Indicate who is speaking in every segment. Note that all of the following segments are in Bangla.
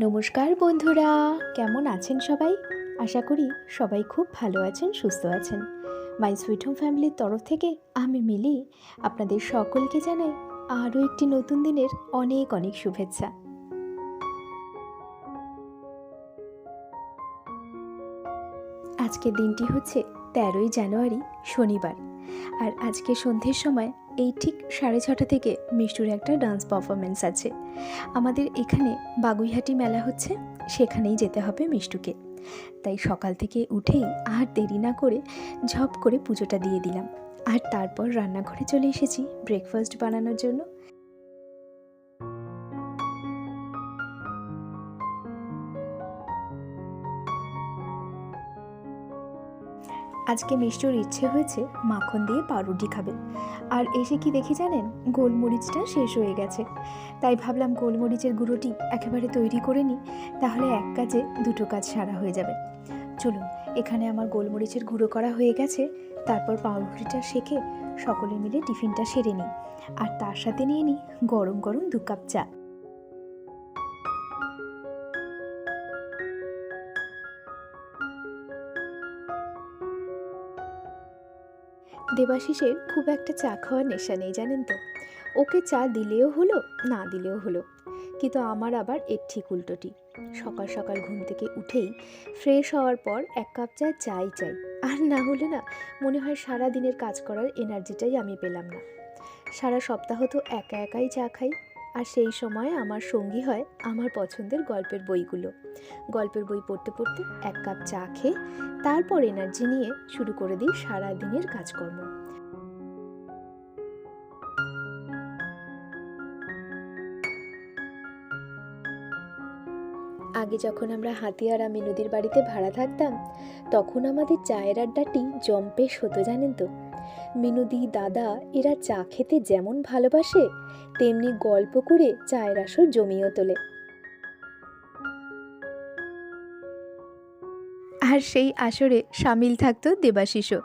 Speaker 1: নমস্কার বন্ধুরা, কেমন আছেন সবাই? আশা করি সবাই খুব ভালো আছেন, সুস্থ আছেন। মাই সুইট হোম ফ্যামিলির তরফ থেকে আমি মিলি আপনাদের সকলকে জানাই আরও একটি নতুন দিনের অনেক অনেক শুভেচ্ছা। আজকের দিনটি হচ্ছে 13ই জানুয়ারি, শনিবার। আর আজকে সন্ধ্যের সময় এই ঠিক 6:30 থেকে মিষ্টুর একটা ডান্স পারফরমেন্স আছে। আমাদের এখানে বাগুইহাটি মেলা হচ্ছে, সেখানেই যেতে হবে মিষ্টুকে। তাই সকাল থেকে উঠেই আর দেরি না করে ঝপ করে পুজোটা দিয়ে দিলাম। আর তারপর রান্নাঘরে চলে এসেছি ব্রেকফাস্ট বানানোর জন্য। আজকে মিষ্টুর ইচ্ছে হয়েছে মাখন দিয়ে পাউরুটি খাবে। আর এসে কি দেখি জানেন, গোলমরিচটা শেষ হয়ে গেছে। তাই ভাবলাম গোলমরিচের গুঁড়োটি একেবারে তৈরি করে নিই, তাহলে এক কাজে দুটো কাজ সারা হয়ে যাবে। চলুন, এখানে আমার গোলমরিচের গুঁড়ো করা হয়ে গেছে। তারপর পাউরুটিটা সেঁকে সকলে মিলে টিফিনটা সেরে নিই। আর তার সাথে নিয়ে নিই গরম গরম 2 কাপ চা। দেবাশিসের খুব একটা চা খাওয়ার নেশা নেই জানেন তো। ওকে চা দিলেও হলো, না দিলেও হলো। কিন্তু আমার আবার এর ঠিক উল্টোটি। সকাল সকাল ঘুম থেকে উঠেই ফ্রেশ হওয়ার পর 1 কাপ চা চাই। আর না হলে না, মনে হয় সারা দিনের কাজ করার এনার্জিটাই আমি পেলাম না। সারা সপ্তাহ তো একা একাই চা খাই। আর সেই সময় আমার সঙ্গী হয় আমার পছন্দের গল্পের বইগুলো। গল্পের বই পড়তে পড়তে 1 কাপ চা খেয়ে তারপর এনার্জি নিয়ে শুরু করে দিই সারা দিনের কাজকর্ম। আগে যখন আমরা হাতিয়ার মিনুদির বাড়িতে ভাড়া থাকতাম, তখন আমাদের চায়ের আড্ডাটি জম্পেশ হতো জানেন তো। মিনুদি, দাদা এরা চা খেতে যেমন ভালোবাসে, তেমনি গল্প করে চায়ের আসর জমিয়েও তোলে। আর সেই আসরে সামিল থাকতো দেবাশিসও।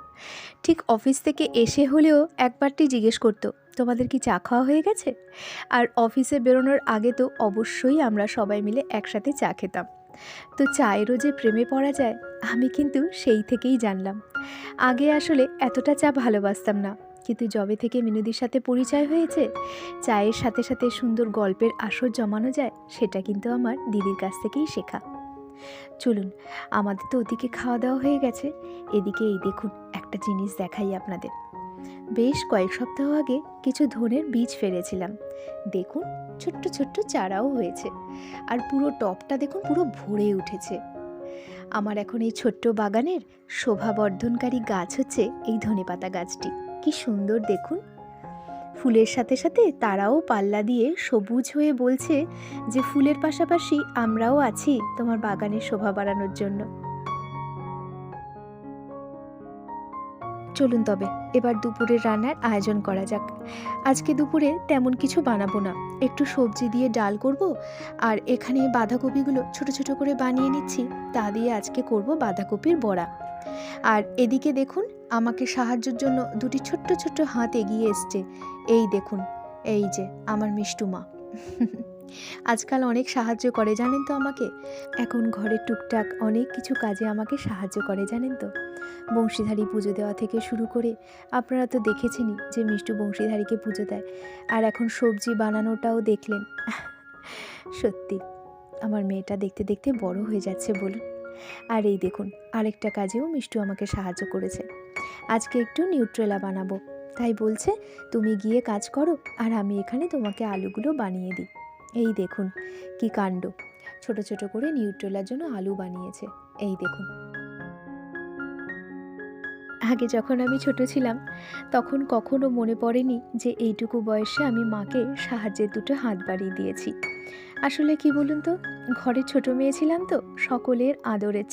Speaker 1: ঠিক অফিস থেকে এসে হলেও একবারটি জিজ্ঞেস করতো, তোমাদের কি চা খাওয়া হয়ে গেছে? আর অফিসে বেরোনোর আগে তো অবশ্যই আমরা সবাই মিলে একসাথে চা খেতাম। তো চায়েরও যে প্রেমে পড়া যায়, আমি কিন্তু সেই থেকেই জানলাম। আগে আসলে এতটা চা ভালোবাসতাম না, কিন্তু যবে থেকে মিনুদির সাথে পরিচয় হয়েছে, চায়ের সাথে সাথে সুন্দর গল্পের আসর জমানো যায়, সেটা কিন্তু আমার দিদির কাছ থেকেই শেখা। চলুন, আমাদের তো ওদিকে খাওয়া দাওয়া হয়ে গেছে, এদিকে এই দেখুন একটা জিনিস দেখাই আপনাদের। বেশ কয়েক সপ্তাহ আগে কিছু ধনের বীজ ফেলেছিলাম। দেখুন, ছোট্ট ছোট্ট চারাও হয়েছে। আর পুরো টবটা দেখুন পুরো ভরে উঠেছে। আমার এখন এই ছোট্ট বাগানের শোভাবর্ধনকারী গাছ হচ্ছে এই ধনেপাতা গাছটি। কি সুন্দর দেখুন, ফুলের সাথে সাথে তারাও পাল্লা দিয়ে সবুজ হয়ে বলছে যে ফুলের পাশাপাশি আমরাও আছি তোমার বাগানের শোভা বাড়ানোর জন্য। চলুন তবে এবার দুপুরের রান্নার আয়োজন করা যাক। আজকে দুপুরে তেমন কিছু বানাবো না, একটু সবজি দিয়ে ডাল করব। আর এখানে বাঁধাকপিগুলো ছোট ছোট করে বানিয়ে নিচ্ছি, তা দিয়ে আজকে করব বাঁধাকপির বড়া। আর এদিকে দেখুন, আমাকে সাহায্যের জন্য দুটি ছোট্ট ছোট্ট হাত এগিয়ে এসছে। এই দেখুন, এই যে আমার মিষ্টু মা। আজকাল অনেক সাহায্য করে জানেন তো আমাকে। এখন ঘরের টুকটাক অনেক কিছু কাজে আমাকে সাহায্য করে জানেন তো। বংশীধারী পুজো দেওয়া থেকে শুরু করে আপনারা তো দেখেছেনই যে মিষ্টু বংশীধারীকে পুজো দেয়। আর এখন সবজি বানানোটাও দেখলেন। সত্যি আমার মেয়েটা দেখতে দেখতে বড় হয়ে যাচ্ছে বলুন। আর এই দেখুন, আরেকটা কাজেও মিষ্টু আমাকে সাহায্য করেছে। আজকে একটু নিউট্রেলা বানাবো, তাই বলছে তুমি গিয়ে কাজ করো আর আমি এখানে তোমাকে আলুগুলো বানিয়ে দিই। এই দেখুন কি কাণ্ড, ছোট ছোট করে নিউট্রেলার জন্য আলু বানিয়েছে। এই দেখুন, আগে যখন আমি ছোট ছিলাম, তখন কখনো মনে পড়েনি যে এইটুকু বয়সে আমি মাকে সাহায্যের দুটো হাত বাড়িয়ে দিয়েছি। আসলে কি বলুন তো, ঘরে ছোট মেয়ে ছিলাম তো, সকলের আদরের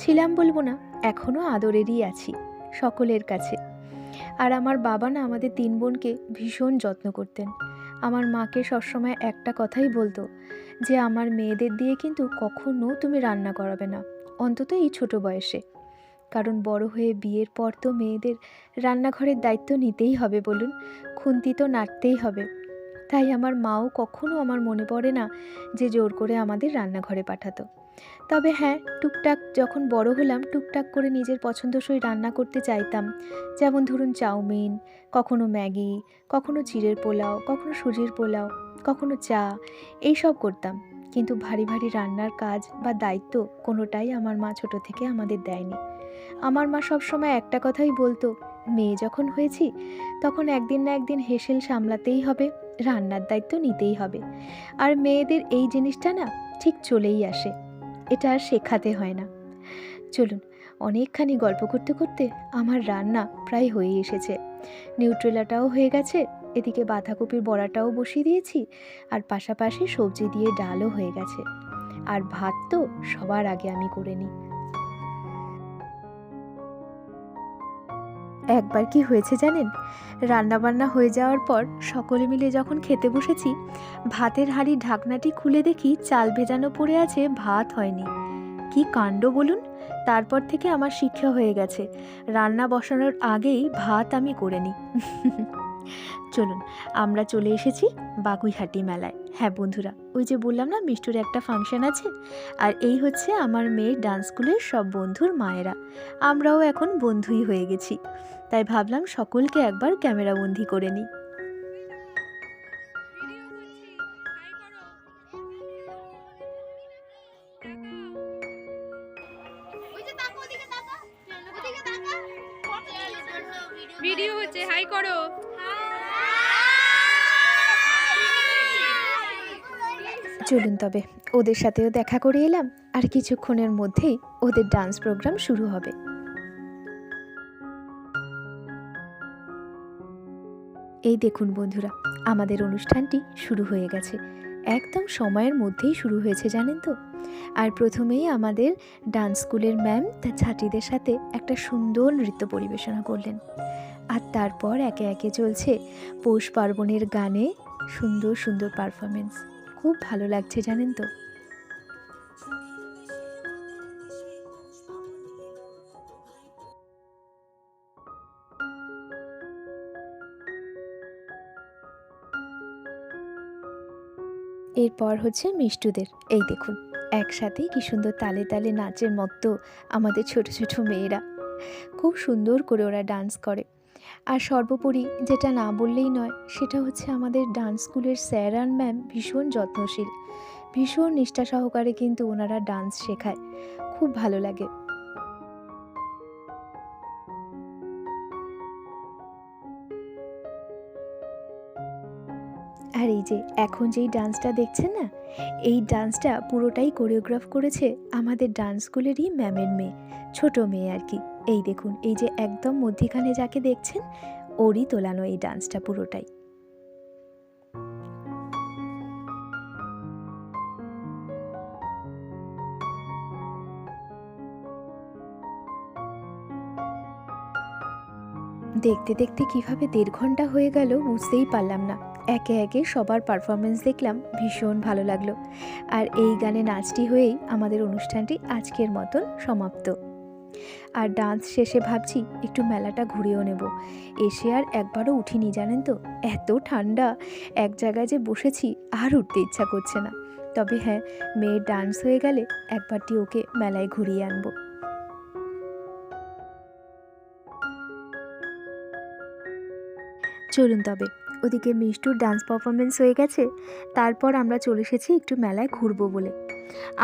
Speaker 1: ছিলাম বলবো না, এখনও আদরেরই আছি সকলের কাছে। আর আমার বাবা না আমাদের 3 বোনকে ভীষণ যত্ন করতেন। আমার মাকে সবসময় একটা কথাই বলতো যে আমার মেয়েদের দিয়ে কিন্তু কখনো তুমি রান্না করাবে না, অন্তত এই ছোট বয়সে। কারণ বড় হয়ে বিয়ের পর তো মেয়েদের রান্নাঘরের দায়িত্ব নিতেই হবে বলুন, খুন্তি তো নাড়তেই হবে। তাই আমার মাও কখনো আমার মনে পড়ে না যে জোর করে আমাদের রান্নাঘরে পাঠাতো। তবে হ্যাঁ, টুকটাক যখন বড় হলাম টুকটাক করে নিজের পছন্দসই রান্না করতে চাইতাম। যেমন ধরুন চাউমিন, কখনো ম্যাগি, কখনো চিড়ের পোলাও, কখনো সুজির পোলাও, কখনো চা, এইসব করতাম। কিন্তু ভারী ভারী রান্নার কাজ বা দায়িত্ব কোনোটাই আমার মা ছোট থেকে আমাদের দেয়নি। আমার মা সবসময় একটা কথাই বলতো, মেয়ে যখন হয়েছি তখন একদিন না একদিন হেসেল সামলাতেই হবে, রান্নার দায়িত্ব নিতেই হবে। আর মেয়েদের এই জিনিসটা না ঠিক চলেই আসে, এটা আর শেখাতে হয় না। চলুন, অনেকখানি গল্প করতে করতে আমার রান্না প্রায় হয়ে এসেছে। নিউট্রেলাটাও হয়ে গেছে, এদিকে বাঁধাকপির বড়াটাও বসিয়ে দিয়েছি, আর পাশাপাশি সবজি দিয়ে ডালও হয়ে গেছে। আর ভাত তো সবার আগে আমি করে নিই। একবার কি হয়েছে জানেন, রান্নাবান্না হয়ে যাওয়ার পর সকলে মিলে যখন খেতে বসেছি, ভাতের হাঁড়ির ঢাকনাটি খুলে দেখি চাল ভেজানো পড়ে আছে, ভাত হয়নি। কি কাণ্ড বলুন! তারপর থেকে আমার শিক্ষা হয়ে গেছে, রান্না বসানোর আগেই ভাত আমি করে নিই। চলুন, আমরা চলে এসেছি বাগুইহাটি মেলায়। হ্যাঁ বন্ধুরা, ওই যে বললাম না মিষ্টুর একটা ফাংশন আছে, আর এই হচ্ছে আমার মেয়ের ডান্স স্কুলের সব বন্ধুর মায়েরা। আমরাও এখন বন্ধুই হয়ে গেছি, তাই ভাবলাম সকলকে একবার ক্যামেরাবন্দি করে নিই।
Speaker 2: ভিডিও হচ্ছে, হাই করো।
Speaker 1: চলুন তবে ওদের সাথেও দেখা করে এলাম, আর কিছুক্ষণের মধ্যেই ওদের ডান্স প্রোগ্রাম শুরু হবে। এই দেখুন বন্ধুরা, আমাদের অনুষ্ঠানটি শুরু হয়ে গেছে, একদম সময়ের মধ্যেই শুরু হয়েছে জানেন তো। আর প্রথমেই আমাদের ডান্স স্কুলের ম্যাম তার ছাত্রীদের সাথে একটা সুন্দর নৃত্য পরিবেশনা করলেন, আর তারপর একে একে চলছে পৌষ পার্বণের গানে সুন্দর সুন্দর পারফরমেন্স। খুব ভালো লাগছে জানেন তো। এরপর হচ্ছে মিষ্টুদের, এই দেখুন একসাথেই কি সুন্দর তালে তালে নাচের মতো আমাদের ছোট ছোট মেয়েরা, খুব সুন্দর করে ওরা ডান্স করে। আর সর্বোপরি যেটা না বললেই নয়, সেটা হচ্ছে আমাদের ডান্স স্কুলের স্যার আর ম্যাম ভীষণ যত্নশীল, ভীষণ নিষ্ঠা সহকারে কিন্তু ওনারা ডান্স শেখায়, খুব ভালো লাগে। আর এই যে এখন যেই ডান্সটা দেখছেন না, এই ডান্সটা পুরোটাই কোরিওগ্রাফ করেছে আমাদের ডান্স স্কুলেরই ম্যামের মেয়ে, ছোট মেয়ে আর কি। এই দেখুন, এই যে একদম মধ্যিখানে যাকে দেখছেন, ওরই তোলানো এই ডান্সটা পুরোটাই। দেখতে দেখতে কিভাবে 1.5 ঘন্টা হয়ে গেল বুঝতেই পারলাম না। একে একে সবার পারফরমেন্স দেখলাম, ভীষণ ভালো লাগলো। আর এই গানে নাচটি হয়েই আমাদের অনুষ্ঠানটি আজকের মতন সমাপ্ত। আর ডান্স শেষে ভাবছি একটু মেলাটা ঘুরেও নেব, এসে আর একবারও উঠিনি জানেন তো, এত ঠান্ডা, এক জায়গায় যে বসেছি আর উঠতে ইচ্ছা করছে না। তবে হ্যাঁ, মেয়ের ডান্স হয়ে গেলে একবারটি ওকে মেলায় ঘুরিয়ে আনবো। চলুন তবে, ওদিকে মিষ্টুর ডান্স পারফরমেন্স হয়ে গেছে, তারপর আমরা চলে এসেছি একটু মেলায় ঘুরবো বলে।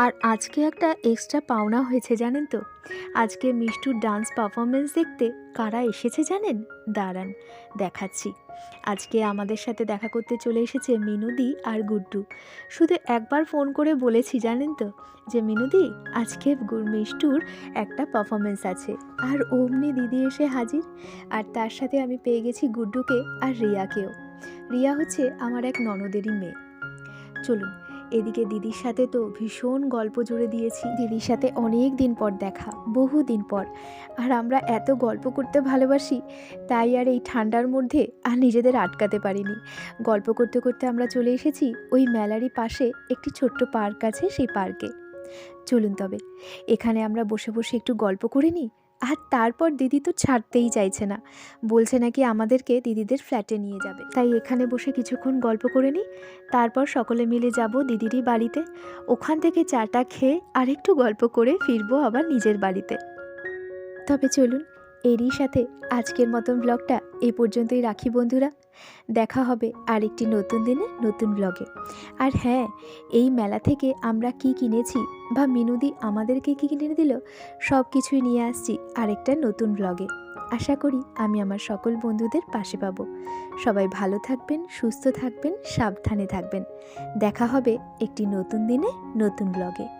Speaker 1: আর আজকে একটা এক্সট্রা পাওনা হয়েছে জানেন তো, আজকে মিষ্টুর ডান্স পারফরমেন্স দেখতে কারা এসেছে জানেন? দাঁড়ান দেখাচ্ছি। আজকে আমাদের সাথে দেখা করতে চলে এসেছে মিনুদি আর গুড্ডু। শুধু একবার ফোন করে বলেছি জানেন তো, যে মিনুদি আজকে মিষ্টুর একটা পারফরমেন্স আছে, আর অমনি দিদি এসে হাজির। আর তার সাথে আমি পেয়ে গেছি গুড্ডুকে আর রিয়াকেও। রিয়া হচ্ছে আমার এক ননদেরই মেয়ে। চলুন, এদিকে দিদির সাথে তো ভীষণ গল্প জুড়ে দিয়েছি, দিদির সাথে অনেক দিন পর দেখা, বহু দিন পর। আর আমরা এত গল্প করতে ভালোবাসি, তাই আর এই ঠান্ডার মধ্যে আর নিজেদের আটকাতে পারিনি। গল্প করতে করতে আমরা চলে এসেছি ওই মেলারই পাশে একটি ছোট্ট পার্ক আছে, সেই পার্কে। চলুন তবে এখানে আমরা বসে বসে একটু গল্প করে নিই, আর তারপর দিদি তো ছাড়তেই চাইছে না, বলছে নাকি আমাদেরকে দিদিদের ফ্ল্যাটে নিয়ে যাবে। তাই এখানে বসে কিছুক্ষণ গল্প করে নিই, তারপর সকলে মিলে যাব দিদিরই বাড়িতে। ওখান থেকে চাটা খেয়ে আরেকটু গল্প করে ফিরবো আবার নিজের বাড়িতে। তবে চলুন এরই সাথে আজকের মতন ব্লগটা এই পর্যন্তই রাখি বন্ধুরা। দেখা হবে আরেকটি নতুন দিনে নতুন ব্লগে। আর হ্যাঁ, এই মেলা থেকে আমরা কি কিনেছি বা মিনুদি আমাদেরকে কি কিনে দিল, সব কিছুই নিয়ে আসছি আরেকটা নতুন ব্লগে। আশা করি আমি আমার সকল বন্ধুদের পাশে পাবো। সবাই ভালো থাকবেন, সুস্থ থাকবেন, সাবধানে থাকবেন। দেখা হবে একটি নতুন দিনে নতুন ব্লগে।